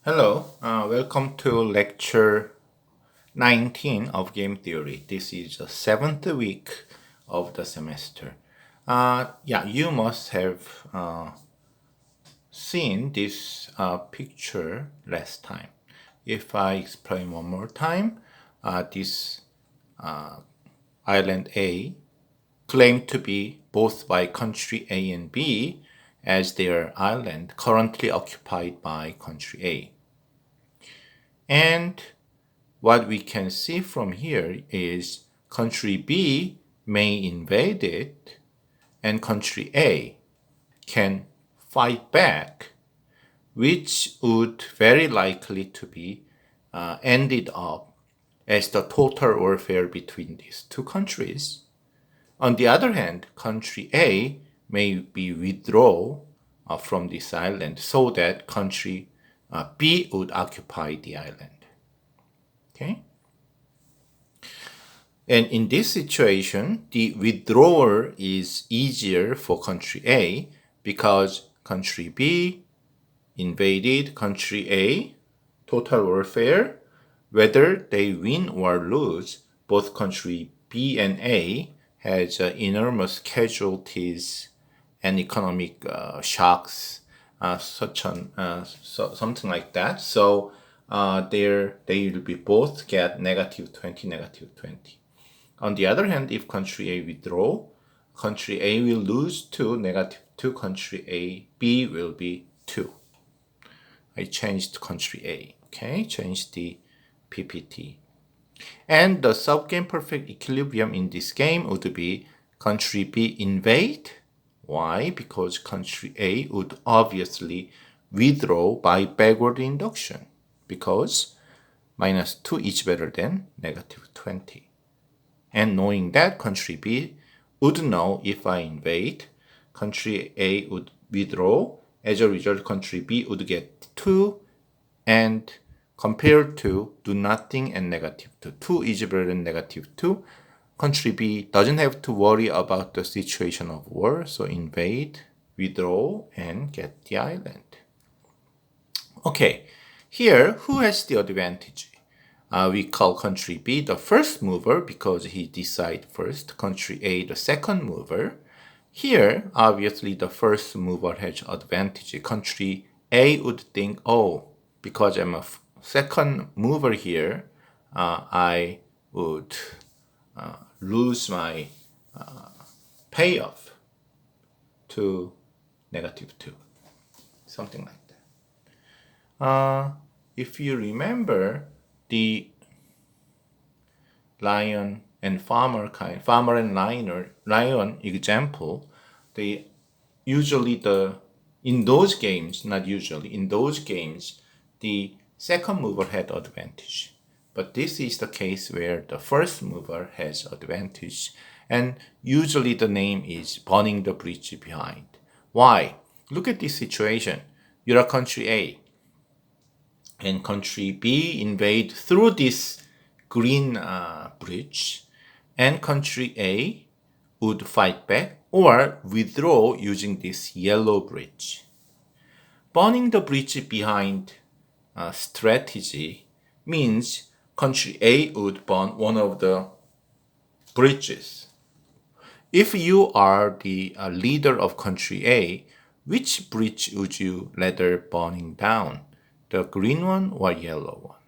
Hello, welcome to lecture 19 of game theory. This is the seventh week of the semester. You must have seen this picture last time. If I explain one more time, this island A claimed to be both by country A and B as their island currently occupied by country A. And what we can see from here is country B may invade it and country A can fight back, which would very likely to be ended up as the total warfare between these two countries. On the other hand, country A may be withdraw from this island so that country B would occupy the island. Okay? And in this situation, the withdrawal is easier for country A because country B invaded country A, total warfare. Whether they win or lose, both country B and A has enormous casualties and economic shocks, something like that. So they will be both get negative 20, negative 20. On the other hand, if country A withdraw, country A will lose 2, negative 2, country A, B will be 2. I changed country A, okay? Changed the PPT. And the subgame perfect equilibrium in this game would be country B invade. Why? Because country A would obviously withdraw by backward induction because minus 2 is better than negative 20. And knowing that country B would know if I invade, country A would withdraw. As a result, country B would get 2 and compared to do nothing and negative 2. 2 is better than negative 2. Country B doesn't have to worry about the situation of war, so invade, withdraw, and get the island. Okay, here, who has the advantage? We call country B the first mover because he decide first, country A the second mover. Here, obviously, the first mover has advantage. Country A would think, oh, because I'm a second mover here, I would lose my payoff to negative 2, something like that. If you remember the lion and farmer and lion example, in those games, the second mover had advantage. But this is the case where the first mover has advantage. And usually the name is burning the bridge behind. Why? Look at this situation. You're a country A. And country B invade through this green bridge. And country A would fight back or withdraw using this yellow bridge. Burning the bridge behind strategy means country A would burn one of the bridges. If you are the leader of country A, which bridge would you rather burning down? The green one or yellow one?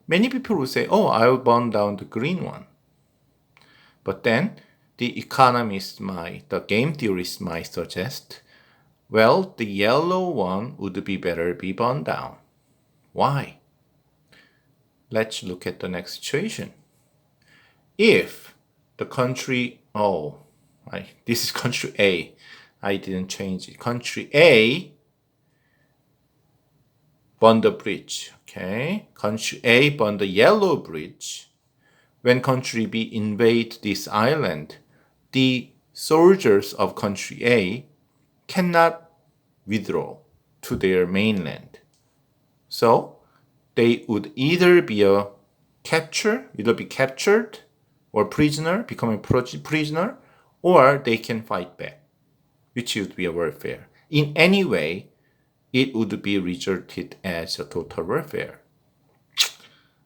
Many people will say, oh, I'll burn down the green one. But then the game theorist might suggest, well, the yellow one would be better be burned down. Why? Let's look at the next situation. If the country, this is country A. I didn't change it. Country A burn the bridge. Okay. Country A burn the yellow bridge. When country B invade this island, the soldiers of country A cannot withdraw to their mainland. So they would either be captured or become a prisoner, or they can fight back, which would be a warfare. In any way, it would be resulted as a total warfare.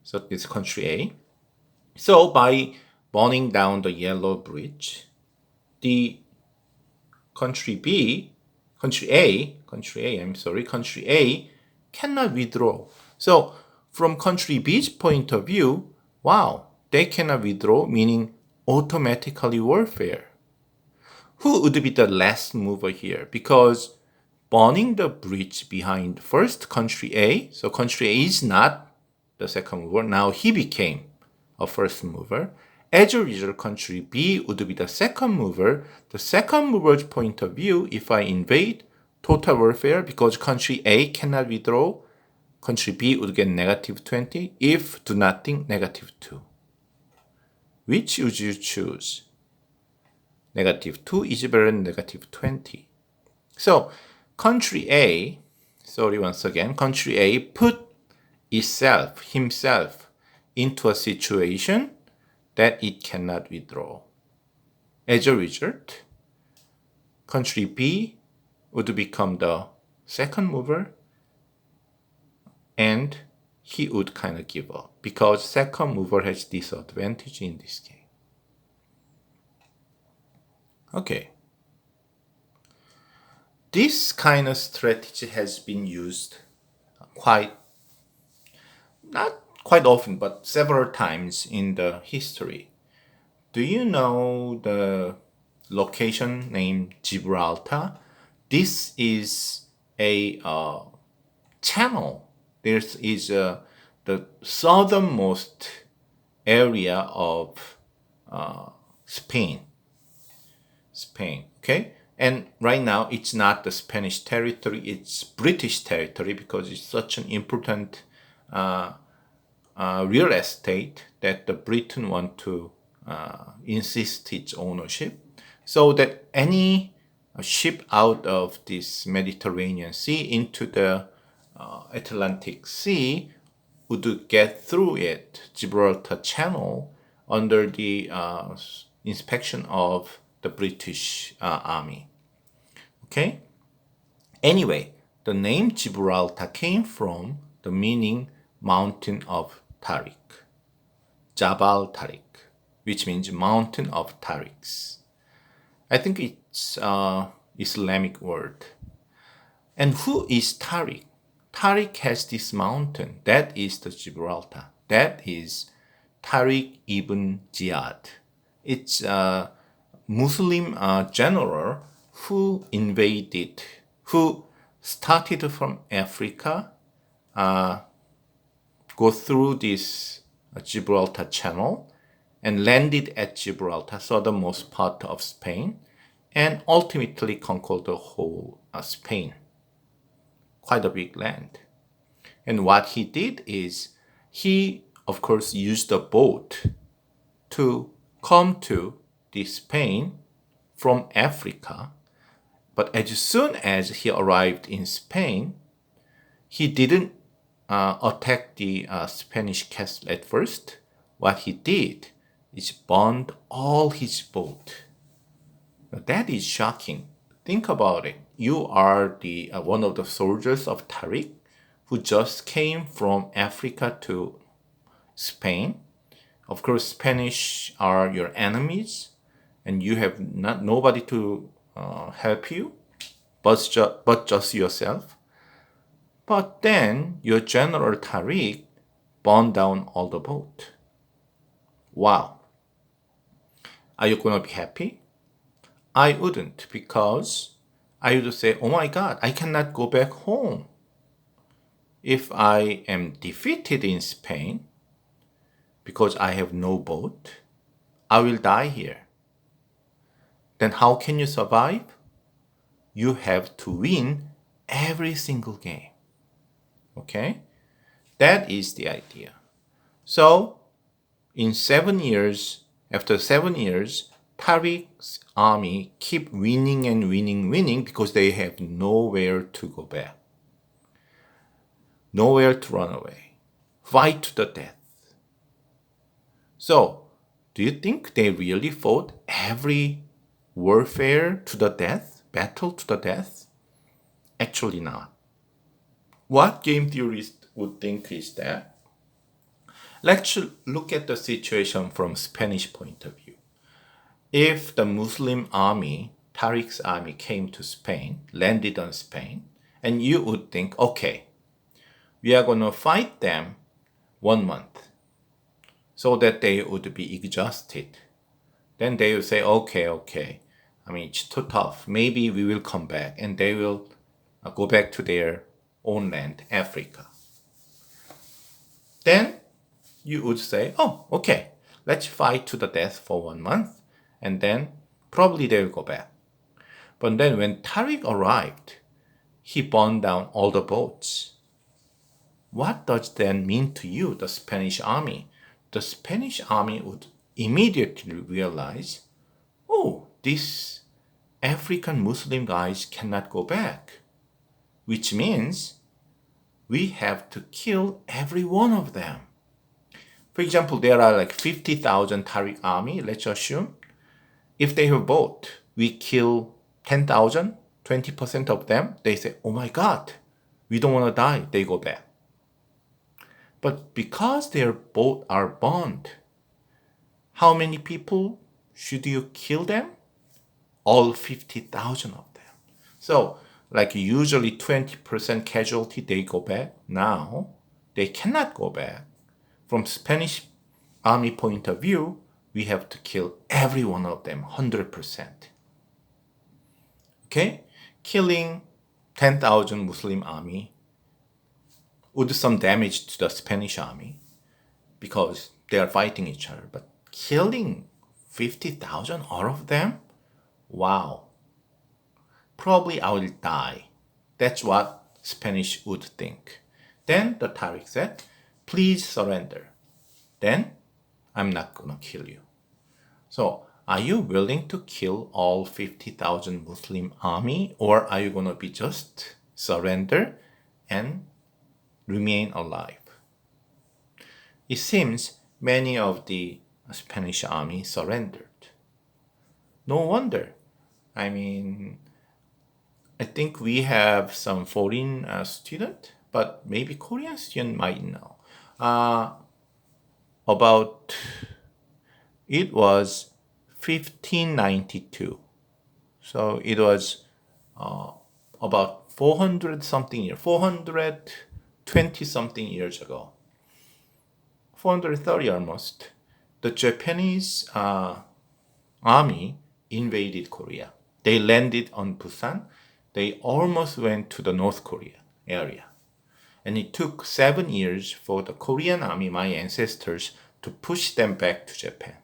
So this country A. So by burning down the Yellow Bridge, the country A cannot withdraw. So from country B's point of view, wow, they cannot withdraw, meaning automatically warfare. Who would be the last mover here? Because burning the bridge behind first country A, so country A is not the second mover, now he became a first mover. As a result, country B would be the second mover. The second mover's point of view, if I invade, total warfare, because country A cannot withdraw, country B would get -20. If do nothing, -2. Which would you choose? -2 is better than -20. So country A, country A put himself into a situation that it cannot withdraw. As a result, country B would become the second mover and he would kind of give up because second mover has disadvantage in this game. Okay. This kind of strategy has been used not quite often, but several times in the history. Do you know the location named Gibraltar? This is a channel. This is the southernmost area of Spain, okay? And right now, it's not the Spanish territory, it's British territory because it's such an important real estate that the Britain want to insist its ownership. So that any ship out of this Mediterranean Sea into the Atlantic Sea would get through it, Gibraltar Channel, under the inspection of the British Army. Okay? Anyway, the name Gibraltar came from the meaning mountain of Tariq, Jabal Tariq, which means mountain of Tariqs. I think it's Islamic word. And who is Tariq? Tariq has this mountain. That is the Gibraltar. That is Tariq ibn Ziyad. It's a Muslim general who started from Africa, go through this Gibraltar Channel and landed at Gibraltar, southernmost part of Spain, and ultimately conquered the whole Spain. Quite a big land. And what he did is he, of course, used a boat to come to Spain from Africa. But as soon as he arrived in Spain, he didn't attack the Spanish castle at first. What he did is burned all his boat. Now, that is shocking. Think about it. You are the one of the soldiers of Tariq who just came from Africa to Spain. Of course, Spanish are your enemies, and you have nobody to help you, but just yourself. But then your general Tariq burned down all the boat. Wow. Are you going to be happy? I wouldn't, because I would say, oh my God, I cannot go back home. If I am defeated in Spain because I have no boat, I will die here. Then how can you survive? You have to win every single game. Okay? That is the idea. So, after 7 years, Tariq's army keep winning and winning because they have nowhere to go back. Nowhere to run away. Fight to the death. So, do you think they really fought every warfare to the death? Battle to the death? Actually not. What game theorists would think is that, let's look at the situation from Spanish point of view. If the Muslim army, Tariq's army, came to Spain, landed on Spain, and you would think, okay, we are going to fight them 1 month so that they would be exhausted. Then they will say, okay, I mean, it's too tough. Maybe we will come back, and they will go back to their own land, Africa. Then you would say, oh, okay, let's fight to the death for 1 month, and then probably they will go back. But then when Tariq arrived, he burned down all the boats. What does that mean to you, the Spanish army? The Spanish army would immediately realize, oh, these African Muslim guys cannot go back, which means we have to kill every one of them. For example, there are like 50,000 Tariq army, let's assume. If they have boat, we kill 10,000, 20% of them, they say, oh my God, we don't want to die, they go back. But because their boat are burned, how many people should you kill them? All 50,000 of them. So, like usually 20% casualty, they go back. Now, they cannot go back. From Spanish army point of view, we have to kill every one of them, 100%. Okay? Killing 10,000 Muslim army would do some damage to the Spanish army because they are fighting each other. But killing 50,000, all of them? Wow. Probably I will die. That's what Spanish would think. Then the Tariq said, please surrender. Then I'm not gonna kill you. So are you willing to kill all 50,000 Muslim army, or are you gonna be just surrender and remain alive? It seems many of the Spanish army surrendered. No wonder. I mean, I think we have some foreign student, but maybe Korean student might know. About, it was 1592. So it was about 400 something years, 420 something years ago. 430 almost. The Japanese army invaded Korea. They landed on Busan. They almost went to the North Korea area. And it took 7 years for the Korean army, my ancestors, to push them back to Japan.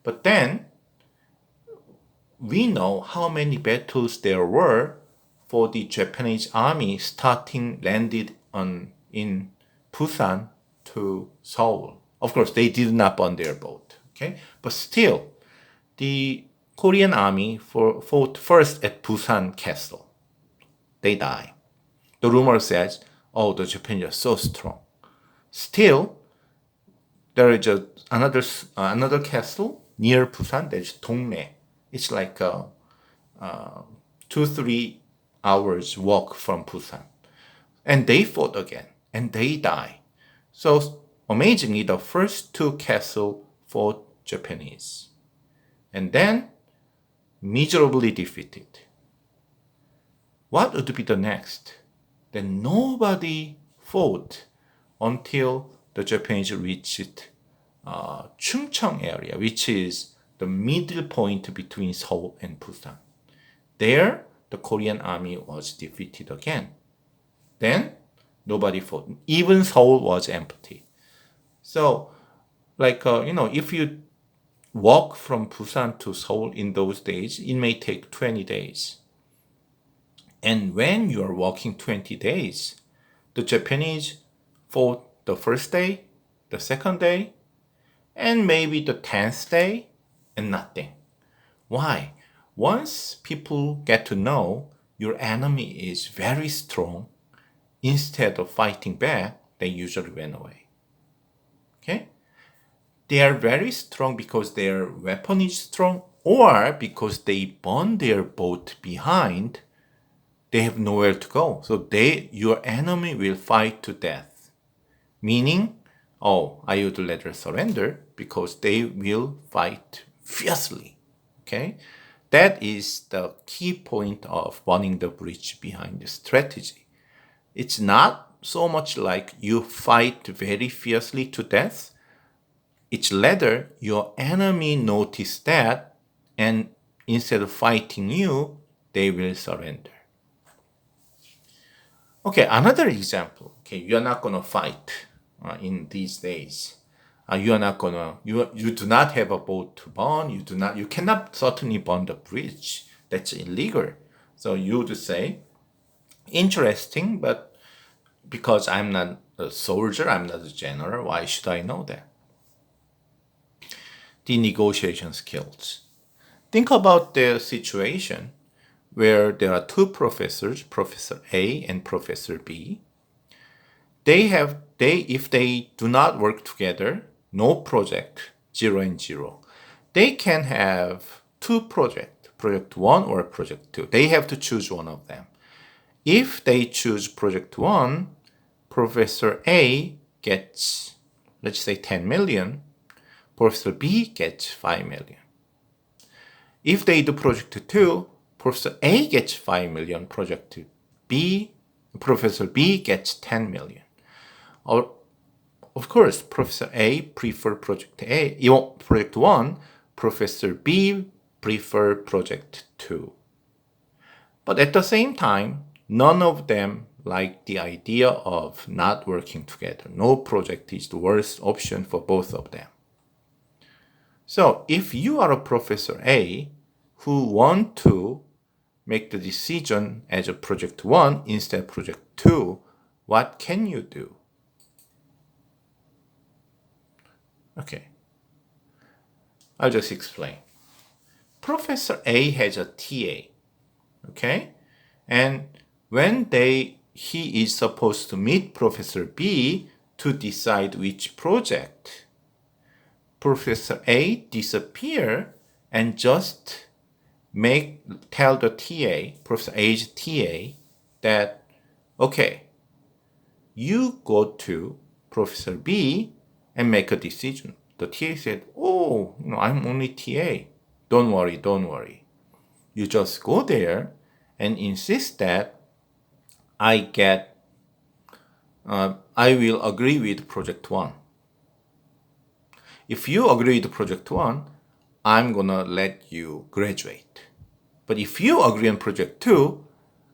But then, we know how many battles there were for the Japanese army landed in Busan to Seoul. Of course, they did not burn their boat. Okay, but still, the Korean army fought first at Busan Castle. They died. The rumor says, oh, the Japanese are so strong. Still, there is another castle near Busan. There's Dongnae. It's like 2-3 hours walk from Busan. And they fought again, and they died. So amazingly, the first two castles fought Japanese. And then miserably defeated. What would be the next? Then nobody fought until the Japanese reached Chungcheong area, which is the middle point between Seoul and Busan. There, the Korean army was defeated again. Then, nobody fought. Even Seoul was empty. So, if you walk from Busan to Seoul in those days, it may take 20 days. And when you are walking 20 days, the Japanese fought the first day, the second day, and maybe the 10th day, and nothing. Why? Once people get to know your enemy is very strong, instead of fighting back, they usually run away. Okay? They are very strong because their weapon is strong, or because they burn their boat behind they have nowhere to go. So your enemy will fight to death. Meaning, oh, I would rather surrender because they will fight fiercely. Okay? That is the key point of burning the bridge behind the strategy. It's not so much like you fight very fiercely to death. It's rather your enemy notice that, and instead of fighting you, they will surrender. Okay, another example. Okay, you're not gonna fight in these days. You do not have a boat to burn. You cannot certainly burn the bridge. That's illegal. So you would say, interesting, but because I'm not a soldier, I'm not a general, why should I know that? The negotiation skills. Think about the situation where there are two professors, Professor A and Professor B. If they do not work together, no project, 0 and 0. They can have two projects, project 1 or project 2. They have to choose one of them. If they choose project 1, Professor A gets, let's say, 10 million. Professor B gets 5 million. If they do project 2, Professor A gets 5 million, project B, Professor B gets 10 million. Or, of course, Professor A prefer project 1, Professor B prefer project 2. But at the same time, none of them like the idea of not working together. No project is the worst option for both of them. So if you are a Professor A who want to make the decision as a project 1 instead of project 2, what can you do? Okay, I'll just explain. Professor A has a TA, okay? And when he is supposed to meet Professor B to decide which project, Professor A disappear and just tell the TA, Professor A's TA, that, okay, you go to Professor B and make a decision. The TA said, oh, I'm only TA. Don't worry. You just go there and insist that I will agree with project 1. If you agree with project 1, I'm gonna let you graduate. But if you agree on project 2,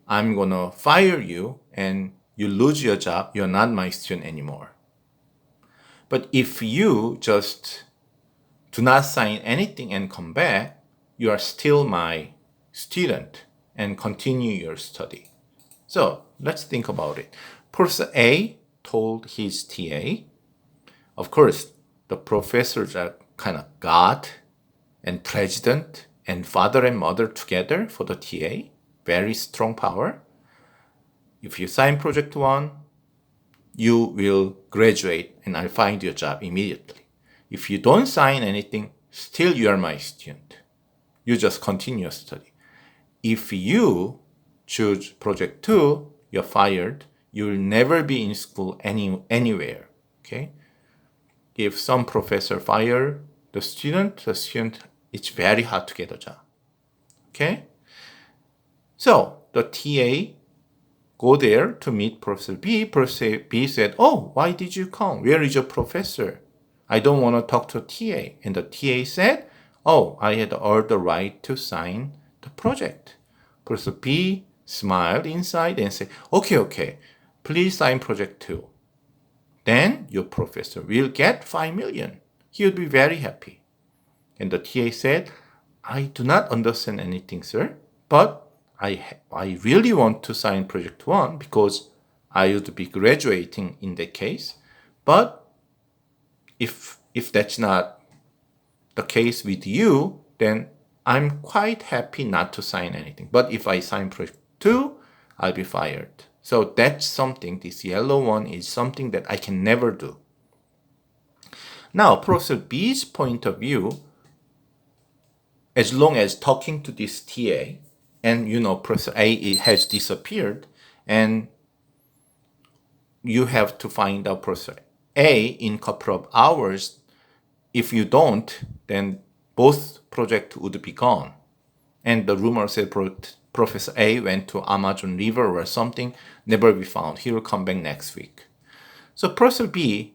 I'm gonna fire you and you lose your job. You're not my student anymore. But if you just do not sign anything and come back, you are still my student and continue your study. So let's think about it. Professor A told his TA, of course, the professors are kind of God and president and father and mother together for the TA. Very strong power. If you sign project 1, you will graduate and I'll find your job immediately. If you don't sign anything, still you are my student. You just continue your study. If you choose project 2, you're fired. You will never be in school anywhere. Okay? If some professor fire the student, it's very hard to get a job. Okay? So the TA go there to meet Professor B. Professor B said, oh, why did you come? Where is your professor? I don't want to talk to TA. And the TA said, oh, I had all the right to sign the project. Professor B smiled inside and said, okay, please sign project 2. Then your professor will get 5 million. He will be very happy. And the TA said, I do not understand anything, sir, but I really want to sign project 1 because I would be graduating in that case. But if that's not the case with you, then I'm quite happy not to sign anything. But if I sign project 2, I'll be fired. So that's something, this yellow one is something that I can never do. Now, Professor B's point of view, as long as talking to this TA and Professor A has disappeared, and you have to find out Professor A in a couple of hours. If you don't, then both projects would be gone. And the rumor said Professor A went to Amazon River or something, never be found. He will come back next week. So Professor B,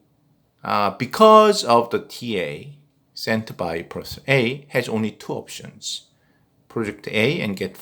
because of the TA sent by Professor A, has only two options. Project A and get